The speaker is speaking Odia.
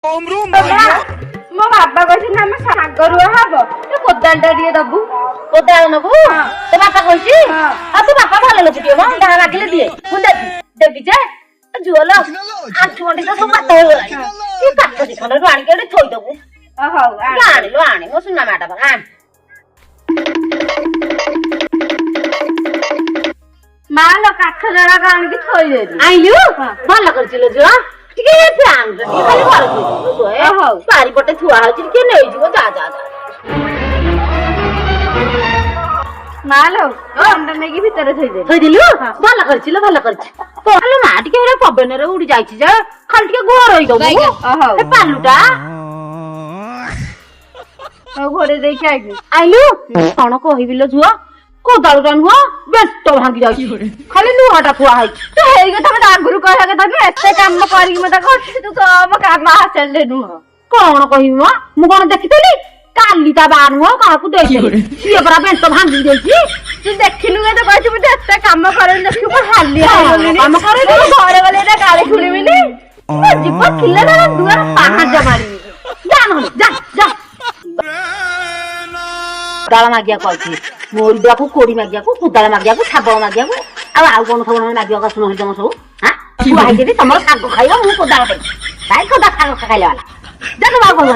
ମୋ ବାବା କହିଛନ୍ତି ଆମ ଶାଗ ରୁଆ ହବ କୋଦାଳ ଟା ଟିକେ ଦବୁ କୋଦାଳ ନବୁ ତୋ ବାପା କହିଛି ଆଉ ତୋ ବାପା ଭଲ ଲୋକ ଟିକେ ମ ଯାହା ମାଗିଲେ ଦିଏ ମୁଁ ଦେବି ଯେ ଝୁଅଲ ଆଣ୍ଠୁ ଗଣ୍ଠି ତ ସବୁ ବାଟ ହେଇଗଲାଣି ଏ କାଠ ଦି ଖଣ୍ଡରୁ ଆଣିକି ଏଠି ଥୋଇଦବୁ ହଉ ଆଣିଲୁ ଆଣି ମୋ ସୁନା ମାଟା ଆଣ ମା ଲୋ କାଠ ଜଣକ ଆଣିକି ଥୋଇଦେଲି ଆଇଲୁ ଭଲ କରିଥିଲୁ ଝିଅ ଟିକେ ଫ୍ୟାନ ଟିକେ ଖାଲି ଘର ଥୋଇଦବୁ ଚାରିପଟେ ଥୁଆ ହଉଛି ଟିକେ ନେଇଯିବ ଯା ଯା ଯା ମା ଲୋ ଅଣ୍ଡା ନେଇକି ଭିତରେ ଥୋଇଦେଲି ଥୋଇଦେଲୁ ଭଲ କରିଥିଲୁ ଭଲ କରିଛି ତାହେଲେ ମା ଟିକେ ଗୋଟେ ପବନରେ ଉଡି ଯାଇଛି ଯେ ଖାଲି ଟିକେ ଘୋରେଇ ଦବୁ ଏ ପାଲୁଟା ଘୋଡେଇ ଦେଇକି ଆଇଲୁ କଣ କହିବି ଲୋ ଝୁଅ କୋଦାଳଟା ନୁହଁ ବେଷ୍ଟ ଭାଙ୍ଗି ଯାଉଛି ଖାଲି ଲୁହାଟା ଥୁଆ ହେଇଛି ତୁ ହେଇ କଥା ମତେ ଆଗରୁ କହିବା କଥା ନୁହେଁ ଏତେ କାମ କରିକି ମତେ କରୁଛି ତୁ ମୋ କାମ ଆସିଲେ ନୁହଁ କଣ କହିବି ମ ମୁଁ କଣ ଦେଖିଥିଲି କାଲି ତା ବା ନୁହଁ କାହାକୁ ଦେଇଥିଲି ସିଏ ପରା ବେଷ୍ଟ ଭାଙ୍ଗି ଦେଇଛି ତୁ ଦେଖିନୁ କେତେ କହିଛୁ ମୁଁ ଏତେ କାମ କରେନି ଦେଖିବୁ ହାଲିଆ ହେଇଗଲିଣି କାମ କରେନି ଘରେ ଗଲେ ଏଇଟା ଗାଳି ଶୁଣିବିନି ଯିବ ଥିଲେ ନା ଦୁଆର ପାହାଚ ମାରିବି ଯା ନହେଲେ ଯା ଯା କୋଦାଳ ମାଗିବାକୁ କହିଛି ମୋରିବାକୁ କୋଡି ମାଗିବାକୁ କୋଦାଳ ମାଗିବାକୁ ଶାବଳ ମାଗିବାକୁ ଆଉ କଣ ସବୁ ମାଗିବାକୁ ଆସୁନ ତମ ସବୁ ହଁ ହେଇଛି ତମର ଶାଗ ଖାଇବ ମୁଁ କୋଦାଳ ଖାଇବି କାଇଁ କୋଦା ଶାଗ ଖାଇଲା ବାଲା ଯା ତମ ଆଉ କଣ